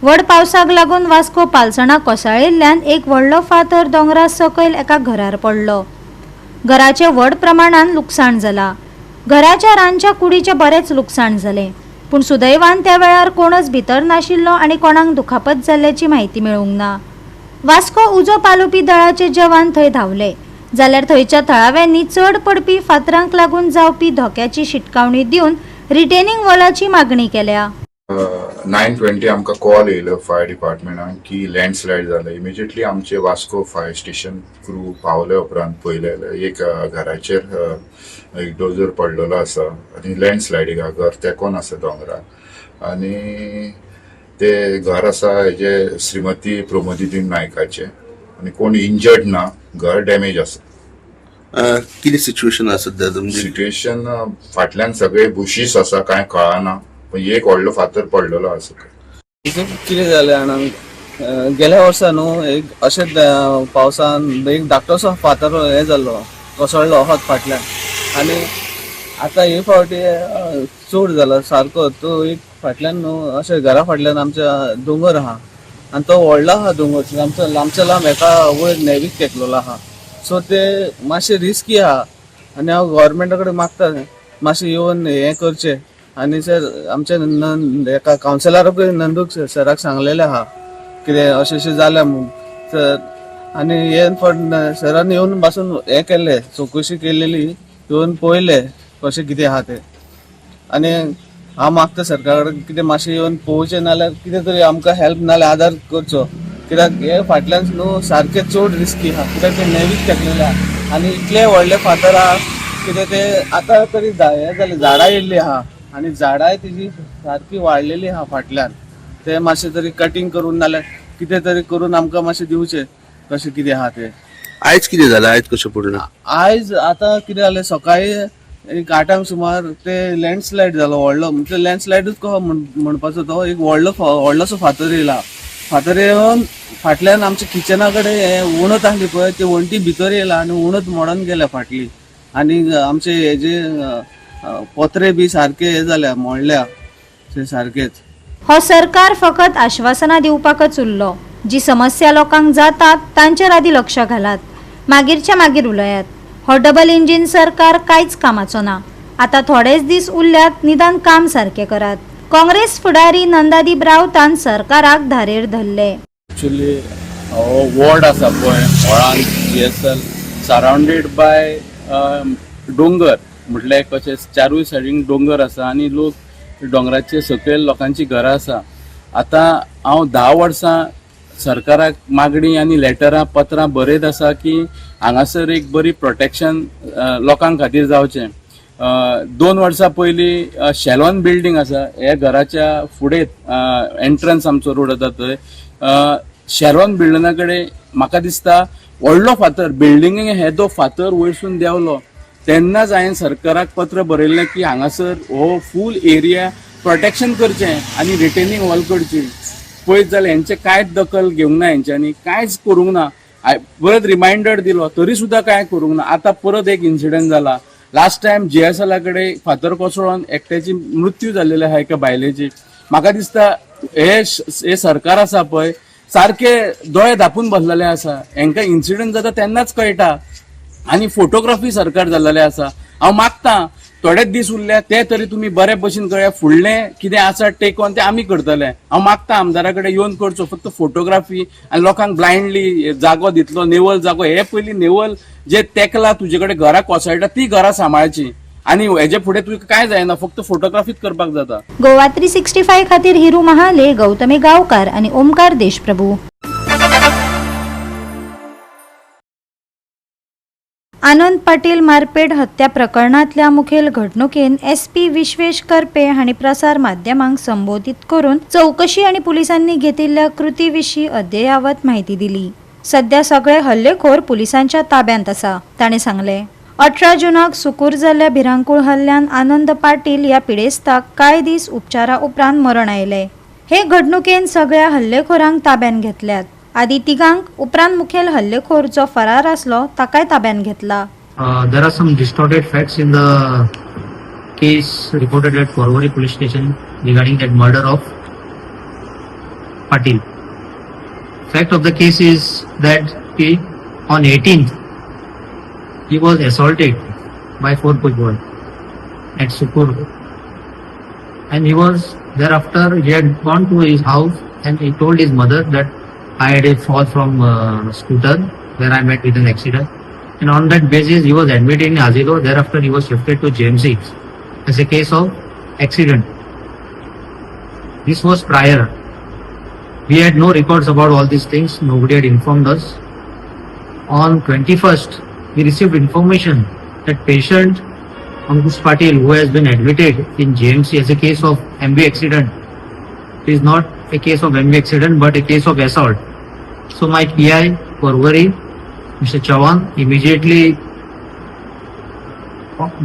व्हड पावसाक लागून वास्को पालसणा कोसळिल्ल्यान एक व्हडलो फातर दोंगरा सकयल एका घरार पडलो. घराचे व्हड प्रमाणात लुकसाण जाला. घराच्या रांदच्या कुडीचे बरेच लुकसाण जाले, पूण सुदैवान त्या वेळार कोणच भितर नाशिल्लो आनी कोणाक दुखापत जाल्ल्याची म्हायती मेळूंक ना. वास्को उजो पालोवपी दळाचे जवान थंय धांवले, जाल्यार थंयच्या थळाव्यांनी चड पडपी फातरांक लागून जावपी धोक्याची शिटकावणी दिवन रिटेनिंग वॉलाची मागणी केल्या. 9:20 आमकां कॉल येयलो फायर डिपार्टमेंटान की लँडस्लायड जालें. इमिजिएटली आमचे वास्को फायर स्टेशन क्रू पावले उपरांत पळयलें एक घराचेर एक डोजर पडलेलो आसा आनी लँडस्लायडीक घर तेकोन आसा दोंगराक आनी ते घर आसा हेजे श्रीमती प्रमोदिती नायकाचे आनी कोण इंजर्ड ना, घर डॅमेज आसा. कितें सिच्युएशन आसा तुमची? सिच्युएशन फाटल्यान सगळे बुशीस आसा, कांय कळना, पण एक व्हडलो फातर पडलेलो आसा. कितें जालें जाणा, गेल्या वर्सा न्हू एक अशेंच पावसान एक धाकटोसो फातर हे जाल्लो, कोसळ्ळो होच फाटल्यान, आनी आतां हे फावटी चड जाला सारको. तो एक फाटल्यान न्हू अशें घरा फाटल्यान आमच्या दोंगर आहा आनी तो व्हडलो आहा दोंगर, लांबच्या लांब एका वयर नेवीक तेकलेलो आहा. सो ते मातशें रिस्की आहा आनी हांव गव्हर्मेंटा कडेन मागता मातशें येवन हें करचें. आनी सर आमच्या एका कावन्सिलराकूय नंदूक सराक सांगलेलें आहा कितें अशें जालें म्हणून सर. आनी हे सरान येवन पासून हें केल्लें, चवकशी केलेली, येवन पळयलें कशें कितें आहा तें. आनी हांव मागता सरकारा कडेन कितें मातशें येवन पळोवचें, नाल्यार कितें तरी आमकां हेल्प नाल्यार आदार करचो, कित्याक हे फाटल्यान न्हू सारकें चड रिस्की आहा, कित्याक ते नेवीक तेकलेलें आहा आनी इतले व्हडले फातर आहा कितें ते आतां तरी हें जालें, झाडां येयल्लीं आहा आनी झाडांय तेजी सारकी वाडलेली आहा फाटल्यान. ते मातशें तरी कटींग करून नाल्यार कितें तरी करून आमकां मातशें दिवचें कशें कितें आहा तें. आयज कितें जालें? आयज कशें पडलें? आयज आतां कितें जालें, सकाळी एक 8 सुमार ते लँडस्लायड जालो व्हडलो. म्हणजे लँडस्लायडूच कहो म्हणपाचो तो, एक व्हडलोसो फातर येयला. फातर येवन फाटल्यान आमच्या किचना कडेन हें उणत आहली पळय ते वणटी भितर येयला आनी उणत मोडोन गेल्या फाटली. आनी आमचे हेजे पत्रे बी सारखे हे जाल्या, मोडल्या ते सारखेच. हो सरकार फकत आश्वासनां दिवपाकच उरलो. जी समस्या लोकांक जातात तांचेर आदी लक्ष घालात, मागीरच्या मागीर उलयात. हो डबल इंजिन सरकार कांयच कामाचो ना. आतां थोडेच दीस उरल्यात, निदान काम सारकें करात. काँग्रेस फुडारी नंदादीप रावतान सरकाराक धारेर धरले. एक्चुअली वॉर्ड आसा पळय व्हळान GSL सराउंडेड बाय डोंगर, म्हटल्यार कशें चारूय सायडीन डोंगर आसा आनी लोक डोंगराचे सकयल लोकांची घरां आसा. आतां हांव 10 वर्सां सरकाराक मागणी आनी लेटरां पत्रां बरयत आसा की हांगासर एक बरी प्रोटेक्शन लोकांक खातीर जावचें. 2 वर्सां पयलीं शेलॉन बिल्डींग आसा, हे घराच्या फुडें एंट्रन्स आमचो रोड आसा थंय शेलॉन बिल्डिंगा कडेन म्हाका दिसता व्हडलो फातर बिल्डिंगेक हे फातर वयरसून देंवलो. तेन्नाच हांवें सरकाराक पत्र बरयल्लें की हांगासर हो फूल एरिया प्रोटेक्शन करचें आनी रिटेनिंग वॉल करची. पळयत जाल्यार हेंचे कांयच दखल घेवंक ना, हेंच्यांनी कांयच करूंक ना. परत रिमांयडर दिलो तरी सुद्दां कांय करूंक ना. आतां परत एक इन्सिडंट जाला. लास्ट टायम GSL कडेन फातर कोसळोन एकट्याची मृत्यू जाल्लेली आहा, एका बायलेची. म्हाका दिसता हे सरकार आसा पळय सारखे दोळे धापून बसलेले आसा. हेंकां इन्सिडंट जाता तेन्नाच कळटा आनी फोटोग्राफी सरकार जाल्लेले आसा. हांव मागतां थोडेच दीस उरले ते तरी तुमी बरे भशेन कळया, फुडलें कितें आसा टेक ऑन तें आमी करतले. हांव मागतां आमदारा कडेन येवन करचो, फक्त फोटोग्राफी आनी लोकांक ब्लायंडली जागो दितलो, नेवल जागो. हे पयलीं नेवल जे तेकला तुजे कडेन घरां कोसळटा ती घरां सांबाळची आनी हेजे फुडें तुका कांय जायना, फक्त फोटोग्राफीच करपाक जाता. गोवा 365 खातीर हिरू महाले, गौतमी गांवकार आनी ओमकार देशप्रभू. आनंद पाटील मारपेट हत्या प्रकरणातल्या मुखेल घडणुकेन SP विश्वेश करपे हांणी प्रसार माध्यमांक संबोधीत करून चौकशी आनी पुलिसांनी घेतिल्ल्या कृती विशीं अद्ययावत म्हायती दिली. सध्या सगळे हल्लेखोर पुलिसांच्या ताब्यांत आसा, ताणें सांगलें. 18 जूनाक सुकूर जाल्ल्या भिरांकूळ हल्ल्यान आनंद पाटील ह्या पिडेस्ताक कांय दीस उपचारा उपरांत मरण आयलें. हे घडणुकेन सगळ्या हल्लेखोरांक ताब्यात घेतल्यात. आदी तिगांक उपरांत मुखेल हल्लेखोर जो फरार आसलो ताकाय ताब्यात घेतला. There are some distorted facts in the case reported at Porvorim police station regarding that murder of Patil. Fact of the case is that on 18th he was assaulted by 4 people at Sukur, and he was thereafter he had gone to his house and he told his mother that I had a fall from scooter where I met with an accident, and on that basis he was admitted in Azilo. Thereafter he was shifted to JMC as a case of accident. This was prior. We had no records about all these things. Nobody had informed us. On 21st, we received information that patient Ankush Patil, who has been admitted in JMC as a case of MB accident, is not a case of MB accident but a case of assault. So my PI, Parvari, Mr. Chavan, immediately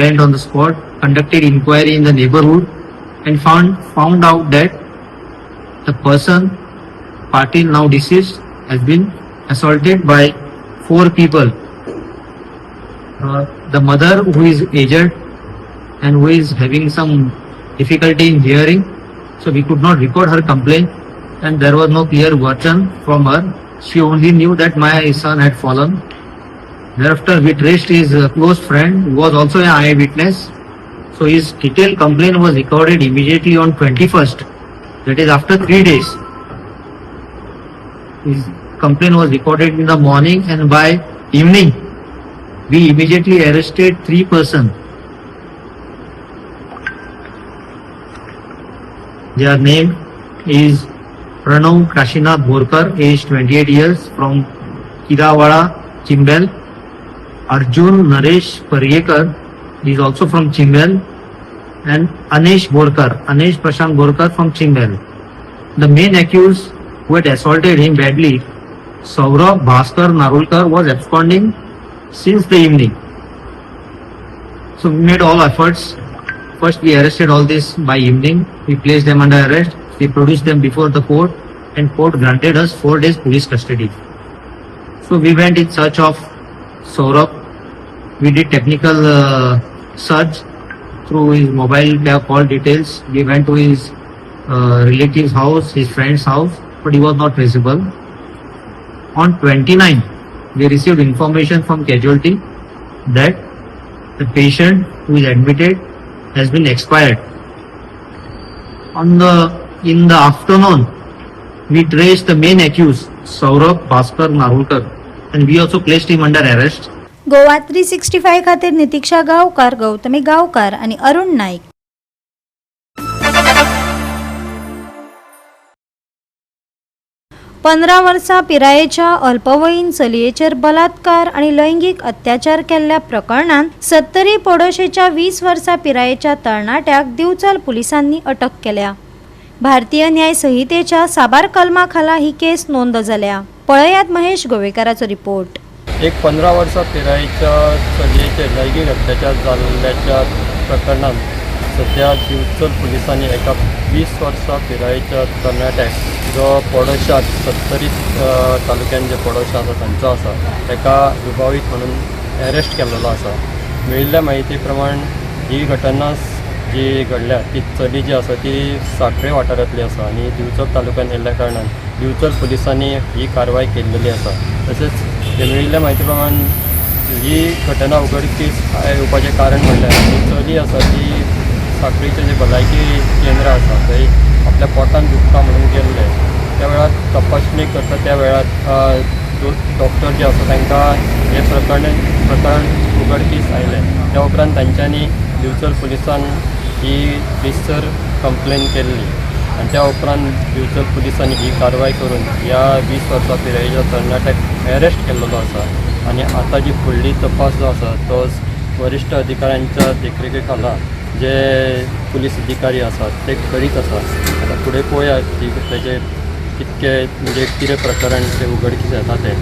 went on the spot, conducted inquiry in the neighborhood, and found out that the person, Patil, now deceased, has been assaulted by 4 people. The mother, who is aged and who is having some difficulty in hearing, so we could not record her complaint, and there was no clear version from her. She only knew that my son had fallen. Thereafter, we traced his close friend, who was also an eyewitness. So his detailed complaint was recorded immediately on 21st. That is after 3 days. His complaint was recorded in the morning, and by evening, we immediately arrested 3 persons. Their name is Pranav Kashinath Borkar, aged 28 years, from Kirawada, Chimbel. Arjun Naresh Pariyekar is also from Chimbel, and Anesh Prashant Borkar from Chimbel. The main accused who had assaulted him badly, Saurabh Bhaskar Narulkar, was absconding since the evening. So we made all efforts. First we arrested all this by evening. We placed them under arrest. We produced them before the court, and court granted us 4 days police custody. So we went in search of Saurabh. We did technical search through his mobile call details. We went to his relative's house, his friend's house, but he was not visible. On 29, we received information from casualty that the patient who is admitted has been expired. In the afternoon, we traced the main accused, Saurabh Bhaskar Narulkar, and we also placed him under arrest. Goa 365 खातीर नितीक्षा गावकार, गौतमी गावकार आणि अरुण नाईक. पंदरा वर्सां पिरायेच्या अल्पवयीन चलयेचेर बलात्कार आणि लैंगिक अत्याचार केल्ल्या प्रकरणात 70 पडोशेच्या 20 वर्सां पिरायेच्या तरणाट्याक दिवचल पुलिसांनी अटक केल्या. भारतीय न्याय संहितेच्या साबार कलमा खाला ही केस नोंद जाल्या. पळयात महेश गोवेकाराचो रिपोर्ट. एक 15 वर्सां पिरायेच्या चलयेचेर लैंगीक अत्याचार जाल्ल्याच्या प्रकरणात सध्या दिवचल पुलिसांनी एका 20 वर्सां पिरायेच्या तरणाट्याक जो पडोशात 70 तालुक्यान जे पडोशा आसा तांचो आसा ताका दुबावीत म्हणून अरेस्ट केल्लो आसा. मेळिल्ल्या म्हायती प्रमाण ही घटना जी घडल्या ती चली जी आसा ती सांखळे वाठारांतली आसा आनी दिवचल तालुक्यान येयल्ल्या कारणान दिवचल पुलिसांनी ही कारवाय केल्लेली आसा. तशेंच मेळिल्ल्या म्हायती प्रमाण ही घटना उगडकीस येवपाचें कारण म्हणल्यार ही चली आसा ती सांखळेचें जें भलायकी केंद्र आसा थंय आपल्या पोटान दुखता म्हणून गेल्ले. त्या वेळार तपासणी करता त्या वेळार डॉक्टर जे आसा तांकां हे प्रकरण उगडकीस आयलें. त्या उपरांत तांच्यांनी दिवचल पुलिसान ही रिसर कंप्लेन केल्ली आनी त्या उपरांत दिवचल पुलिसांनी ही कारवाय करून ह्या 20 वर्सां पिरायेच्या तरणाट्याक अरेस्ट केल्लो आसा. आनी आतां जी फुडली तपास जो आसा तो वरिश्ठ अधिकाऱ्यांच्या देखरेखी खाला जे पुलीस अधिकारी आसात ते करीत आसा. आतां फुडें पळोवया तेजें कितें प्रकरण ते उगडकीस येता ते.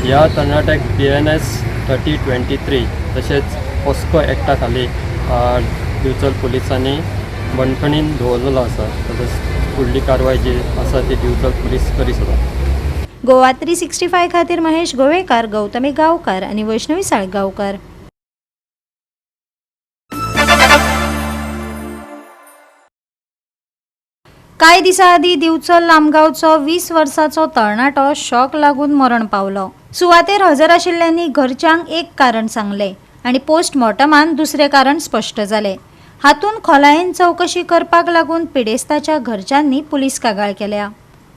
ह्या तरणाट्याक BNS 3023 तशेंच पोस्को एक्टा खाली दिवचल पुलिसांनी बंदखणीन दवरलेलो आसा. तशेंच फुडली कारवाय जी आसा ती दिवचल पुलीस करीत आसा. गोवा 365 खातीर महेश गोवेकार, गौतमी गावकार आणि वैष्णवी साळगावकार. कांय दिसां आदीं दिवचल लामगांवचो 20 वर्साचो तरणाटो शॉक लागून मरण पावलो. सुवातेर हजर आशिल्ल्यांनी घरच्यांक एक कारण सांगलें आनी पोस्टमॉर्टमान दुसरें कारण स्पश्ट जालें. हातूंत खोलायेन चवकशी करपाक लागून पिडेस्ताच्या घरच्यांनी पुलीस कागाळ केल्या.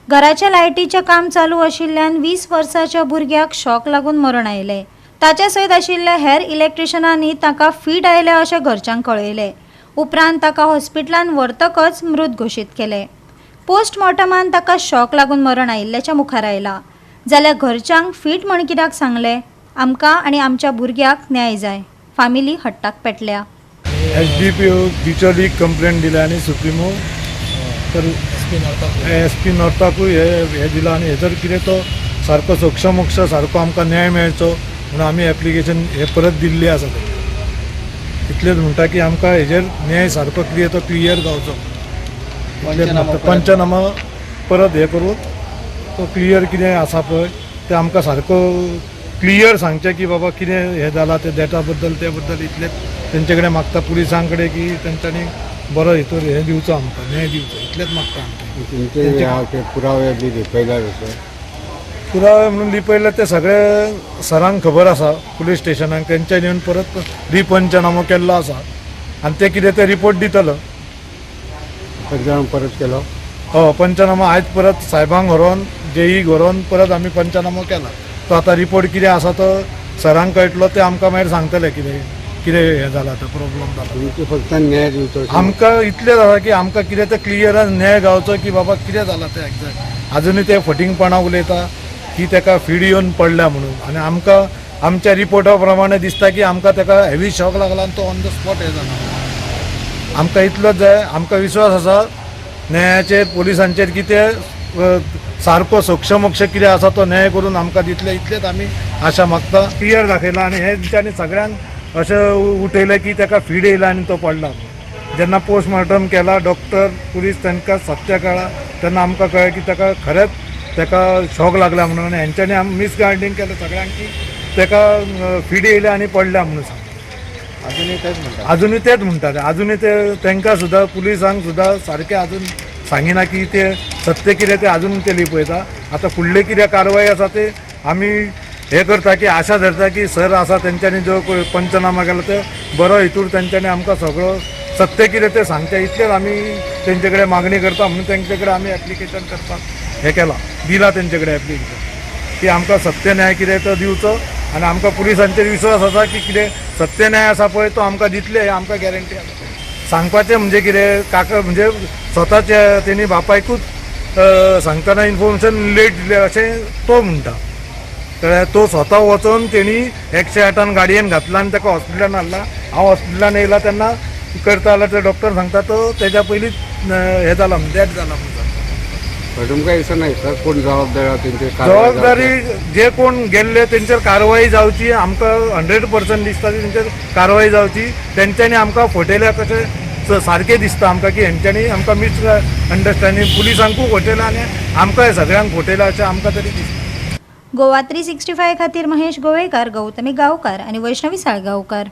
घराच्या लायटीचें काम चालू आशिल्ल्यान 20 वर्साच्या भुरग्याक शॉक लागून मरण आयलें. ताचे सयत आशिल्ल्या हेर इलेक्ट्रिशनांनी ताका फीट आयले अशें घरच्यांक कळयलें. उपरांत ताका हॉस्पिटलांत व्हरतकच मृत घोशीत केलें. पोस्टमॉर्टमान ताका शॉक लागून मरण आयिल्ल्याच्या मुखार आयलां. जाल्यार घरच्यांक फीट म्हण कित्याक सांगलें? आमकां आनी आमच्या भुरग्याक न्याय जाय. फामिली हट्टाक पेटल्या. SDPO टिचर कंप्लेंट दिल्या आनी सुप्रिमो तर SP नॉर्थाकूय हे दिलां आनी हेजर कितें तो सारको सक्षमोक्ष सारको आमकां न्याय मेळचो म्हणून आमी एप्लिकेशन हे परत दिल्ली आसा. इतलेंच म्हणटा की आमकां हेजेर न्याय सारको कितें तो क्लियर गावचो. पंचनामा परत हे करून तो क्लियर कितें आसा पळय तें आमकां सारको क्लियर सांगचें की बाबा कितें हें जालां ते डेटा बद्दल ते बद्दल इतलेंच तेंचे कडेन मागता पुलिसां कडेन की तेंच्यांनी बरो हितूर हें दिवचो आमकां न्याय दिवचो इतलेंच मागता आमकां. पुरावे बी लिपयला पुरावे म्हणून लिपयले ते सगळे सरांक खबर आसा पुलीस स्टेशनाक. तेंच्यानी येवन परत रिपंचनामो केल्लो आसा आनी ते कितें ते रिपोर्ट दितलो. परत केलो पंचनामा आयज परत साहेबांक व्हरोन JE व्हरोन परत आमी पंचनामो केला. तो आतां रिपोर्ट कितें आसा तो सरांक कळटलो ते आमकां मागीर सांगतले कितें कितें हें जालां तो प्रॉब्लम जाला. फक्त न्याय दिवचो आमकां इतलेंच आसा की आमकां कितें तें क्लियर न्याय गावचो की बाबा कितें जालां तें एक्झॅक्ट. आजुनूय ते फटिंगपणां उलयता की ताका फीड येवन पडल्या म्हणून आनी आमकां आमच्या रिपोर्टा प्रमाणे दिसता की आमकां ताका हेवी शॉक लागला आनी तो ऑन द स्पॉट हें जाला. आमकां इतलोच जाय. आमकां विश्वास आसा न्यायाचेर पुलिसांचेर की ते सारको सक्षमोक्ष कितें आसा तो न्याय करून आमकां दितले इतलेंच आमी आशा मागता. क्लियर दाखयला आनी हे तेंच्यांनी सगळ्यांक अशें उठयलें की ताका फीड येयला आनी तो पडला. जेन्ना पोस्टमॉर्टम केला डॉक्टर पुलीस तांकां सत्य कळ्ळां तेन्ना आमकां कळ्ळें की ताका खरेंच ताका शॉक लागला म्हणून आनी हेंच्यांनी मिसगायडींग केलें सगळ्यांक की ताका फीड येयल्या आनी पडल्या म्हणून सांग. अजूनही तेच म्हणटात. अजूनही ते तांकां सुद्दां पुलिसांक सुद्दां सारकें अजून सांगिना की ते सत्य कितें ते अजून ते लिपयता. आतां फुडली कितें कारवाय आसा ते आमी हे करता की आशा धरता की सर आसा तेंच्यांनी जो पंचनामा केला ते बरो हितूर तेंच्यांनी आमकां सगळो सत्य कितें ते सांगचे इतलेच आमी तेंचे कडेन मागणी करता म्हणून तेंचे कडेन आमी एप्लिकेशन करपाक हे केलां दिलां तेंचे कडेन एप्लिकेशन की आमकां सत्य न्याय कितें तो दिवचो आनी आमकां पुलिसांचेर विश्वास आसा की कितें सत्य न्याय आसा पळय तो आमकां दितले आमकां गॅरंटी आसा. सांगपाचें म्हणजे कितें काका म्हणजे स्वताच्या तेणी बापायकूच सांगतना इन्फॉर्मेशन लेट दिलें अशें तो म्हणटा. कळ्ळें. तो स्वता वचून तेणी 108 गाडयेन घातला आनी ताका हॉस्पिटलान हाडला. हांव हॉस्पिटलान येयला तेन्ना करता जाल्यार ते डॉक्टर सांगता तो तेज्या पयलींच हें जाला डेथ जाला म्हणटा. तुमकां दिसना नाही सर कोण जबाबदारी जे कोण गेल्ले तेंचेर कारवाई जावची आमकां 100% दिसता की तेंचेर कारवाई जावची. तेंच्यांनी आमकां फटयल्या कशें सारकें दिसता आमकां की हेंच्यांनी आमकां मिस अंडरस्टँडींग पुलिसांकूय फटयलां आनी आमकां सगळ्यांक फटयलां अशें आमकां तरी दिसता. गोवा 365 खातीर महेश गोवेकार, गौतमी गांवकार आनी वैष्णवी साळगांवकार.